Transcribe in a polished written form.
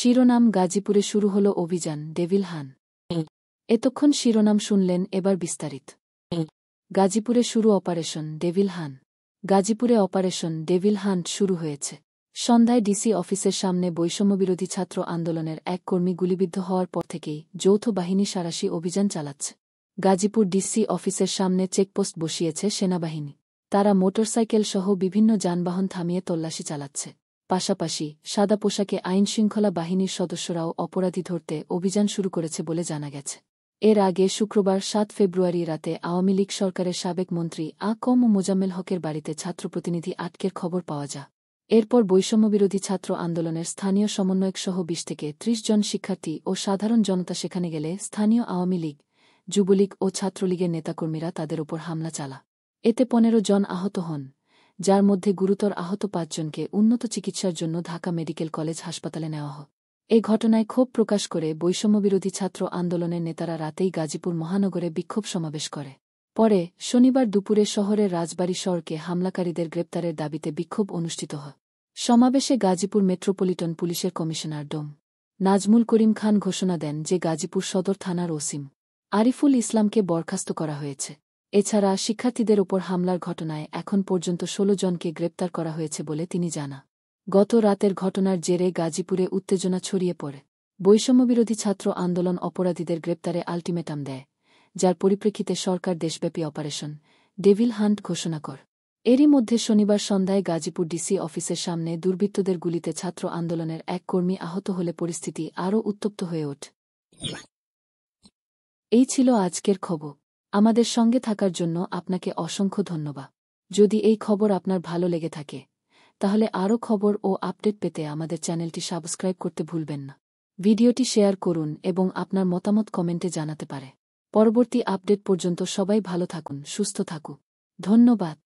শিরোনাম গাজীপুরে শুরু হল অভিযান ডেভিল হান। এতক্ষণ শিরোনাম শুনলেন, এবার বিস্তারিত। গাজীপুরে শুরু অপারেশন ডেভিল হান। গাজীপুরে অপারেশন ডেভিল হান্ট শুরু হয়েছে। সন্ধ্যায় ডিসি অফিসের সামনে বৈষম্যবিরোধী ছাত্র আন্দোলনের এক কর্মী গুলিবিদ্ধ হওয়ার পর থেকেই যৌথ বাহিনী সাঁড়াশি অভিযান চালাচ্ছে। গাজীপুর ডিসি অফিসের সামনে চেকপোস্ট বসিয়েছে সেনাবাহিনী। তারা মোটরসাইকেল সহ বিভিন্ন যানবাহন থামিয়ে তল্লাশি চালাচ্ছে। পাশাপাশি সাদা পোশাকে আইনশৃঙ্খলা বাহিনীর সদস্যরাও অপরাধী ধরতে অভিযান শুরু করেছে বলে জানা গেছে। এর আগে শুক্রবার ৭ ফেব্রুয়ারি রাতে আওয়ামী লীগ সরকারের সাবেক মন্ত্রী আ.ক.ম মোজাম্মেল হকের বাড়িতে ছাত্রপ্রতিনিধি আটকের খবর পাওয়া যায়। এরপর বৈষম্যবিরোধী ছাত্র আন্দোলনের স্থানীয় সমন্বয়কসহ ২০ থেকে ৩০ জন শিক্ষার্থী ও সাধারণ জনতা সেখানে গেলে স্থানীয় আওয়ামী লীগ, যুবলীগ ও ছাত্রলীগের নেতাকর্মীরা তাদের ওপর হামলা চালা। এতে ১৫ জন আহত হন, যার মধ্যে গুরুতর আহত ৫ জনকে উন্নত চিকিৎসার জন্য ঢাকা মেডিকেল কলেজ হাসপাতালে নেওয়া হয়। এ ঘটনায় ক্ষোভ প্রকাশ করে বৈষম্যবিরোধী ছাত্র আন্দোলনের নেতারা রাতেই গাজীপুর মহানগরে বিক্ষোভ সমাবেশ করে। পরে শনিবার দুপুরে শহরের রাজবাড়ী সড়কে হামলাকারীদের গ্রেপ্তারের দাবিতে বিক্ষোভ অনুষ্ঠিত হয়। সমাবেশে গাজীপুর মেট্রোপলিটন পুলিশের কমিশনার ডোম নাজমুল করিম খান ঘোষণা দেন যে গাজীপুর সদর থানার ওসিম আরিফুল ইসলামকে বরখাস্ত করা হয়েছে। এছাড়া শিক্ষার্থীদের ওপর হামলার ঘটনায় এখন পর্যন্ত ১৬ জনকে গ্রেপ্তার করা হয়েছে বলে তিনি জানান। গত রাতের ঘটনার জেরে গাজীপুরে উত্তেজনা ছড়িয়ে পড়ে। বৈষম্যবিরোধী ছাত্র আন্দোলন অপরাধীদের গ্রেপ্তারে আল্টিমেটাম দেয়, যার পরিপ্রেক্ষিতে সরকার দেশব্যাপী অপারেশন ডেভিল হান্ট ঘোষণা করে। এরই মধ্যে শনিবার সন্ধ্যায় গাজীপুর ডিসি অফিসের সামনে দুর্বৃত্তদের গুলিতে ছাত্র আন্দোলনের এক কর্মী আহত হলে পরিস্থিতি আরও উত্তপ্ত হয়ে ওঠে। এই ছিল আজকের খবর। আমাদের সঙ্গে থাকার জন্য আপনাকে অসংখ্য ধন্যবাদ। যদি এই খবর আপনার ভালো লেগে থাকে, তাহলে আরও খবর ও আপডেট পেতে আমাদের চ্যানেলটি সাবস্ক্রাইব করতে ভুলবেন না। ভিডিওটি শেয়ার করুন এবং আপনার মতামত কমেন্টে জানাতে পারে। পরবর্তী আপডেট পর্যন্ত সবাই ভালো থাকুন, সুস্থ থাকুন। ধন্যবাদ।